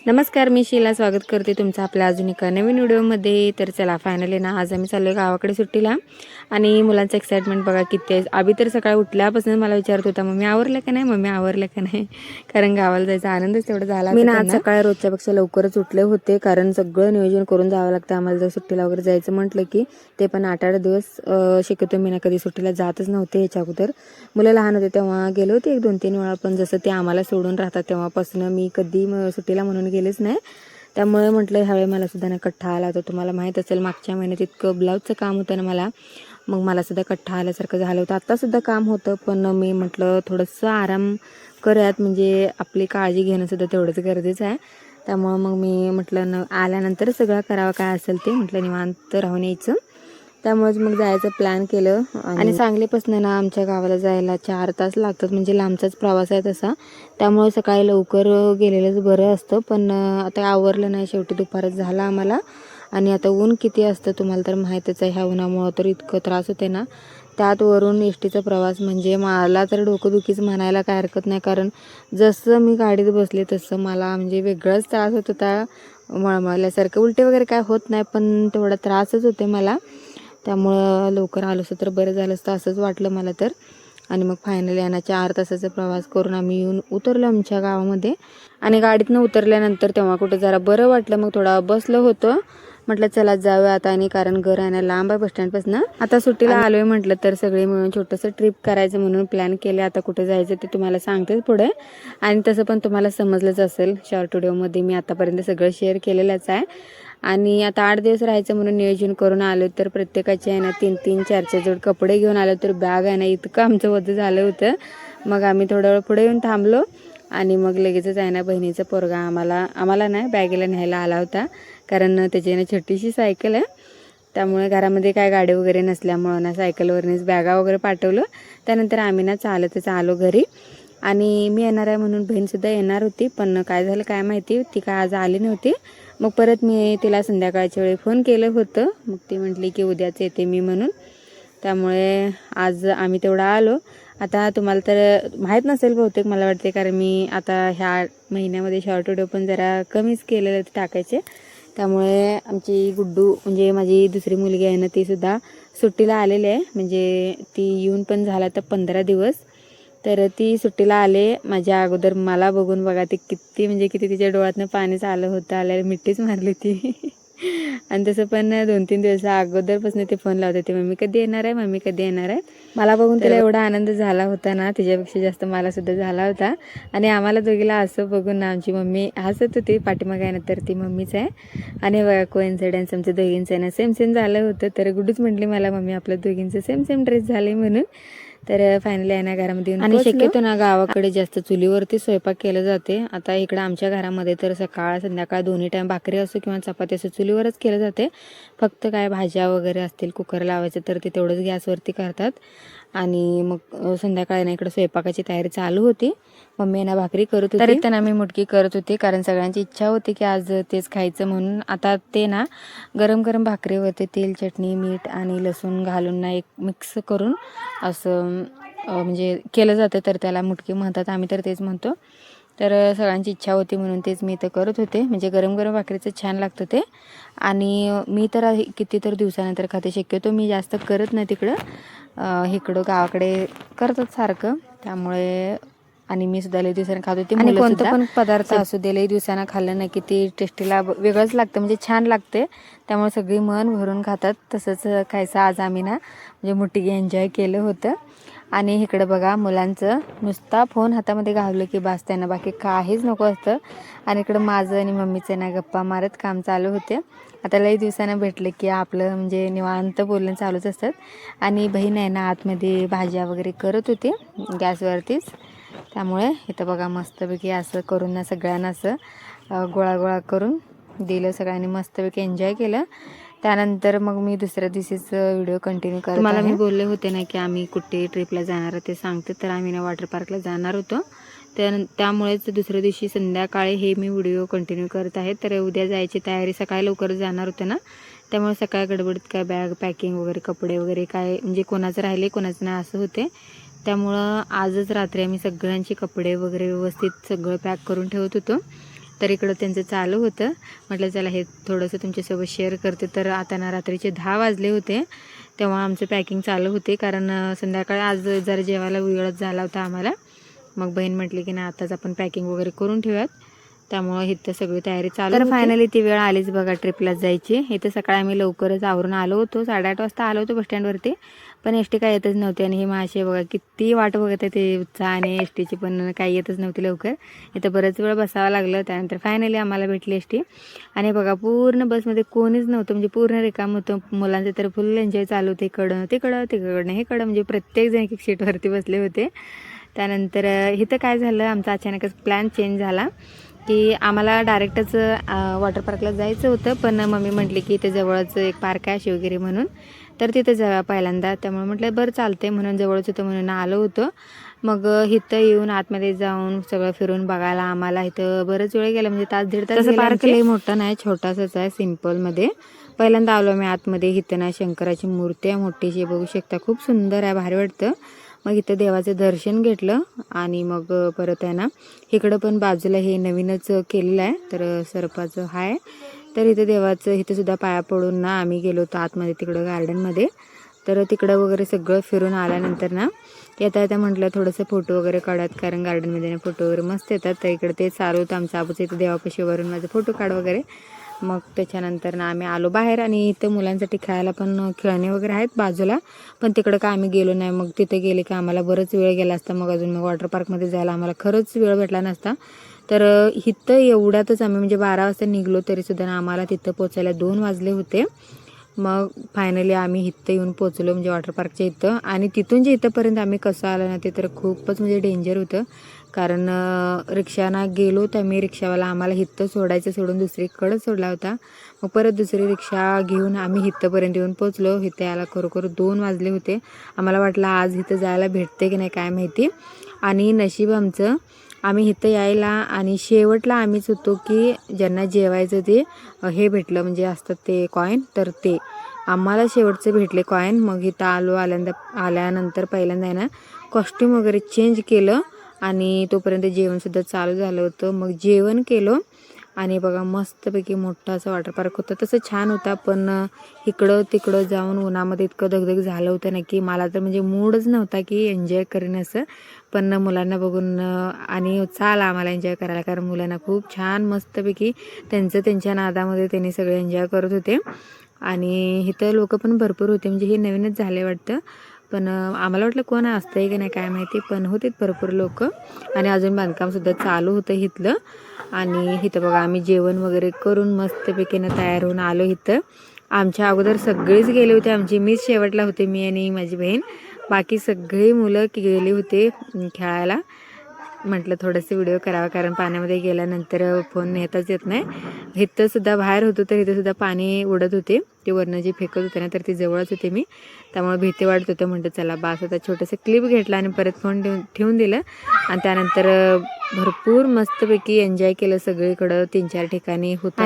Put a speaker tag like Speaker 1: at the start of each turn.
Speaker 1: नमस्कार, मी शीला स्वागत करते तुमचं आपल्या अजून एका नवीन व्हिडिओमध्ये. तर चला फायनली ना आज आम्ही चाललो गावाकडे सुट्टीला आणि मुलांचं एक्साइटमेंट बघा किती आहे. अभि तर सकाळी उठल्यापासून मला विचारत होता, मम्मी आवरलं का नाही, मम्मी आवरलं का नाही. कारण गावाला जायचा आनंदच तेवढा झाला. मी ना आज सकाळी रोजच्यापेक्षा लवकरच उठले होते, कारण सगळं नियोजन करून जावं लागतं आम्हाला. जर सुट्टीला वगैरे जायचं म्हटलं की ते पण 8-8 दिवस शक्यतो मी ना कधी सुट्टीला जातच नव्हते. ह्याच्या अगोदर मुलं लहान होते तेव्हा गेले होते 1-2-3 वेळा, पण जसं ते आम्हाला सोडून राहतात तेव्हापासून मी कधी सुट्टीला म्हणून गेलेच नाही. त्यामुळे म्हटलं ह्यावेळी मला सुद्धा ना कट्टा आला होता. तुम्हाला माहीत असेल मागच्या महिन्यात इतकं ब्लाऊजचं काम होतं ना मला, मग मला सुद्धा कट्टा आल्यासारखं झालं होतं. आत्तासुद्धा काम होतं, पण मी म्हटलं थोडंसं आराम करूयात, म्हणजे आपली काळजी घेणं सुद्धा तेवढंच गरजेचं आहे. त्यामुळं मग मी म्हटलं आल्यानंतर सगळं करावं काय असेल ते, म्हटलं निवांत राहून यायचं. त्यामुळेच मग जायचं प्लॅन केलं. आणि सांगलीपासून ना आमच्या गावाला जायला 4 तास लागतात, म्हणजे लांबचाच प्रवास आहे तसा. त्यामुळे सकाळी लवकर गेलेलंच बरं असतं, पण आता आवरलं नाही, शेवटी दुपारच झाला आम्हाला. आणि आता ऊन किती असतं तुम्हाला तर माहीतच आहे. ह्या उन्हामुळं तर इतकं त्रास होते ना, त्यात वरून एसटीचा प्रवास म्हणजे मला तर डोकंदुखीच म्हणायला काय हरकत नाही. कारण जसं मी गाडीत बसले तसं मला म्हणजे वेगळाच त्रास होत होता, मळमळल्यासारखं. उलटे वगैरे काय होत नाही, पण तेवढा त्रासच होते मला. त्यामुळं लवकर आलो असतं तर बरं झालं असतं असंच वाटलं मला तर. आणि मग फायनली यांना 4 तासाचा प्रवास करून आम्ही येऊन उतरलो आमच्या गावामध्ये. आणि गाडीतनं उतरल्यानंतर तेव्हा कुठं जरा बरं वाटलं, मग थोडा बसलं होतं. म्हटलं चला जाऊया आता, आणि कारण घर आहे ना लांब आहे बसस्टँडपासून. आता सुट्टीला आलोय म्हटलं तर सगळे मिळून छोटंसं ट्रिप करायचं म्हणून प्लॅन केले. आता कुठं जायचं ते तुम्हाला सांगतेच पुढे, आणि तसं पण तुम्हाला समजलंच असेल. शॉर्ट व्हिडिओमध्ये मी आतापर्यंत सगळं शेअर केलेलंच आहे. आणि आता 8 दिवस राहायचं म्हणून नियोजन करून आलो, तर प्रत्येकाचे आहे ना 3-3, 4-4 जोड कपडे घेऊन आलो. तर बॅग आहे ना इतकं आमचं वजन झालं होतं. मग आम्ही थोडा वेळ पुढे येऊन थांबलो, आणि मग लगेचच आहे ना बहिणीचा पोरगा आम्हाला नाही बॅगेला न्यायला आला होता. कारण त्याची ना छोटीशी सायकल आहे, त्यामुळे घरामध्ये काय गाडी वगैरे नसल्यामुळं ना सायकलवरनीच बॅगा वगैरे पाठवलं. त्यानंतर आम्ही ना चालतच आलो घरी. आणि मी येणार आहे म्हणून बहीणसुद्धा येणार होती, पण काय झालं काय माहिती, ती काय आज आली नव्हती. मग परत मी तिला संध्याकाळच्या वेळी फोन केलं होतं, मग ती म्हटली की उद्याच येते मी म्हणून. त्यामुळे आज आम्ही तेवढा आलो. आता तुम्हाला तर माहीत नसेल बहुतेक मला वाटते, कारण मी आता ह्या महिन्यामध्ये शॉर्ट व्हिडिओ पण जरा कमीच केलेले टाकायचे. त्यामुळे आमची गुड्डू म्हणजे माझी दुसरी मुलगी आहे ना, ती सुद्धा सुट्टीला आलेली आहे. म्हणजे ती येऊन पण झाला तर 15 दिवस. तर ती सुट्टीला आले माझ्या अगोदर. मला बघून बघा ती किती तिच्या डोळ्यातनं पाणीच आलं होतं, आल्याला मिठीच मारली ती. आणि तसं पण 2-3 दिवसा अगोदरपासून ते फोन लावते, ती मम्मी कधी येणार आहे, मम्मी कधी येणार आहे. मला बघून तिला एवढा आनंद झाला होता ना, तिच्यापेक्षा जास्त मला सुद्धा झाला होता. आणि आम्हाला दोघीला असं बघून ना आमची मम्मी हसत होती. पाठीमागे आहे ना तर ती मम्मीच आहे. आणि बघा कोइन्सिडन्स आमच्या दोघींचं आहे ना सेम झालं होतं. तर गुड्डूच म्हटली मला, मम्मी आपल्या दोघींचं सेम ड्रेस झाले म्हणून. तर फायनली आहे ना घरामध्ये येऊन, आणि शक्यतो ना गावाकडे जास्त चुलीवरती स्वयंपाक केलं जाते. आता इकडं आमच्या घरामध्ये तर सकाळ संध्याकाळ दोन्ही टाईम भाकरी असो किंवा चपाती असो चुलीवरच केलं जाते. फक्त काय भाज्या वगैरे असतील कुकर लावायचं तर ते तेवढंच गॅसवरती करतात. आणि मग संध्याकाळी ना इकडं स्वयंपाकाची तयारी चालू होती. मम्मी ना भाकरी करत होती, तरी त्यांना मी मुटकी करत होती, कारण सगळ्यांची इच्छा होती की आज तेच खायचं म्हणून. आता ते ना गरम भाकरीवरती तेल, चटणी, मीठ आणि लसूण घालून ना एक मिक्स करून असं म्हणजे केलं जातं, तर त्याला मुटकी म्हणतात, आम्ही तर तेच म्हणतो. तर सगळ्यांची इच्छा होती म्हणून तेच मी इथं करत होते. म्हणजे गरम भाकरीचं छान लागतं ते. आणि मी तर किती तर दिवसानंतर खाते, शक्यतो मी जास्त करत नाही तिकडं. इकडं गावाकडे करतात सारखं, त्यामुळे. आणि मी सुद्धा लई दिवसानं खात होते. आणि कोणतं पण पदार्थ असू दे लई दिवसानं खाल्लं नाही की ते टेस्टीला वेगळंच लागतं, म्हणजे छान लागते. त्यामुळे सगळी मन भरून खातात. तसंच खायचं आज आम्ही ना म्हणजे मुटकी एन्जॉय केलं होतं. आणि इकडं बघा मुलांचं नुसता फोन हातामध्ये घालवलं की बास, त्यांना बाकी काहीच नको असतं. आणि इकडं माझं आणि मम्मीचं ना गप्पा मारत काम चालू होते. आता लई दिवसानं भेटलं की आपलं म्हणजे निवांत बोलणं चालूच असतात. आणि बहीण आहे ना आतमध्ये भाज्या वगैरे करत होते गॅसवरतीच. त्यामुळे इथं बघा मस्तपैकी असं करून ना सगळ्यांना असं गोळा करून दिलं. सगळ्यांनी मस्तपैकी एन्जॉय केलं. त्यानंतर मग मी दुसऱ्या दिवशीच व्हिडिओ कंटिन्यू करत मला मी बोलले होते ना की आम्ही कुठे ट्रिपला जाणार आहे ते सांगते. तर आम्ही ना वॉटर पार्कला जाणार होतो, त्यामुळेच दुसऱ्या दिवशी संध्याकाळी हे मी व्हिडिओ कंटिन्यू करत आहे. तर उद्या जायची तयारी, सकाळी लवकर जाणार होते ना, त्यामुळे सकाळी गडबडीत काय बॅग पॅकिंग वगैरे कपडे वगैरे काय म्हणजे कोणाचं राहिले कोणाचं नाही असं होते. त्यामुळं आजच रात्री आम्ही सगळ्यांचे कपडे वगैरे व्यवस्थित सगळं पॅक करून ठेवत होतो. तर इकडं त्यांचं चालू होतं. म्हटलं चला हे थोडंसं तुमच्यासोबत शेअर करते. तर आता ना रात्रीचे 10 वाजले होते तेव्हा आमचं पॅकिंग चालू होते, कारण संध्याकाळी आज जरा जेवायला वेळच झाला होता आम्हाला. मग बहीण म्हटली की नाही आताच आपण पॅकिंग वगैरे करून ठेवूयात, त्यामुळं इथं सगळी तयारी चालू. तर फायनली ती वेळ आलीच बघा ट्रिपला जायची. इथं सकाळी आम्ही लवकरच आवरून आलो होतो, 8:30 वाजता आलो होतो बसस्टँडवरती, पण एस टी काय येतच नव्हती. आणि हे मासे बघा किती वाट बघत आहे ते उत्साह, आणि एस टीची पण काही येतच नव्हती लवकर. इथं बरंच वेळ बसावं लागलं. त्यानंतर फायनली आम्हाला भेटली एस टी. आणि बघा पूर्ण बसमध्ये कोणीच नव्हतं, म्हणजे पूर्ण रिकाम होतं. मुलांचे तर फुल एन्जॉय चालू होते, इकडं तिकडं हे कडं, म्हणजे प्रत्येकजण एक एक सीटवरती बसले होते. त्यानंतर इथं काय झालं, आमचा अचानकच प्लॅन चेंज झाला की आम्हाला डायरेक्टच वॉटर पार्कला जायचं होतं, पण मम्मी म्हटली की इथे जवळच एक पार्क आहे शिवगिरी म्हणून, तर तिथे जाऊया पहिल्यांदा. त्यामुळे म्हटलं बरं चालते, म्हणून जवळच होतं म्हणून आलो होतो. मग इथं येऊन आतमध्ये जाऊन सगळं फिरून बघायला आम्हाला इथं बरंच वेळ गेला, म्हणजे तास दीड तास. पार्क लई मोठं नाही, छोटासाच आहे सिम्पलमध्ये. पहिल्यांदा आलो मी आतमध्ये. इथं ना शंकराची मूर्ती आहे मोठीशी, बघू शकता, खूप सुंदर आहे, भारी वाटतं. मग इथं देवाचं दर्शन घेतलं आणि मग परत आहे ना इकडं पण बाजूला हे नवीनच केलेलं आहे, तर सरपाचं आहे. तर इथं देवाचं इथं सुद्धा पाया पडून ना आम्ही गेलो होतो आतमध्ये तिकडं गार्डनमध्ये. तर तिकडं वगैरे सगळं फिरून आल्यानंतर ना येता म्हटलं थोडंसं फोटो वगैरे काढत, कारण गार्डनमध्ये ना फोटो वगैरे मस्त येतात. तर इकडं ते चालू होतं आमचं आबूचं, इथं देवापाशी वरून माझं फोटो काढ वगैरे. मग त्याच्यानंतर ना आम्ही आलो बाहेर, आणि इथं मुलांसाठी खेळायला पण खेळणे वगैरे आहेत बाजूला, पण तिकडं काय आम्ही गेलो नाही. मग तिथे गेले की आम्हाला बरंच वेळ गेला असता, मग अजून मग वॉटर पार्कमध्ये जायला आम्हाला खरंच वेळ भेटला नसता. तर इथं एवढ्यातच आम्ही म्हणजे 12 वाजता निघलो, तरीसुद्धा आम्हाला तिथं पोचायला 2 वाजले होते. मग फायनली आम्ही इथं येऊन पोचलो, म्हणजे वॉटर पार्कच्या इथं. आणि तिथून जे इथंपर्यंत आम्ही कसं आलो ना, ते तर खूपच म्हणजे डेंजर होतं, कारण रिक्षानं गेलो तर मी रिक्षावाला आम्हाला इथं सोडायचं सोडून दुसरीकडं सोडला होता. मग परत दुसरी रिक्षा घेऊन आम्ही इथंपर्यंत येऊन पोचलो. इथं यायला खरोखर 2 वाजले होते. आम्हाला वाटलं आज इथं जायला भेटते की नाही काय माहिती. आणि नशीब आमचं, आम्ही इथं यायला आणि शेवटला आम्हीच होतो की ज्यांना जेवायचं ते हे भेटलं, म्हणजे असतात ते कॉईन, तर ते आम्हाला शेवटचे भेटले कॉईन. मग इथं आल्यानंतर पहिल्यांदा आहे ना कॉस्ट्यूम वगैरे चेंज केलं, आणि तोपर्यंत जेवणसुद्धा चालू झालं होतं. मग जेवण केलं, आणि बघा मस्तपैकी मोठा असं वॉटर पार्क होतं. तसं छान होता, पण इकडं तिकडं जाऊन उन्हामध्ये इतकं दगदग झालं होतं ना की मला तर म्हणजे मूडच नव्हता की एन्जॉय करेन असं. पण मुलांना बघून आणि चाल आम्हाला एन्जॉय करायला, कारण मुलांना खूप छान मस्तपैकी त्यांच्या नादामध्ये त्यांनी सगळे एन्जॉय करत होते. आणि इथं लोक पण भरपूर होते, म्हणजे हे नवीनच झाले वाटतं, पण आम्हाला वाटलं कोण असतंय की नाही काय माहिती, पण होते भरपूर लोक. आणि अजून बांधकामसुद्धा चालू होतं इथलं. आणि इथं बघा आम्ही जेवण वगैरे करून मस्तपैकीनं तयार होऊन आलो. इथं आमच्या अगोदर सगळेच गेले होते, मीच शेवटला होते, मी आणि माझी बहीण. बाकी सगळी मुलं गेली होते खेळायला. म्हटलं थोडंसं व्हिडिओ करावा, कारण पाण्यामध्ये गेल्यानंतर फोन नेताच येत नाही. इथं सुद्धा बाहेर होतो तर इथं सुद्धा पाणी उडत होते, ते वरनं जे फेकत होते ना, तर ती जवळच होते मी, त्यामुळे भीती वाटत होतं. म्हटलं चला बास आता, छोटंसं क्लिप घेतला आणि परत फोन ठेवून दिलं. आणि त्यानंतर भरपूर मस्तपैकी एन्जॉय केलं सगळीकडं, 3-4 ठिकाणी होतं.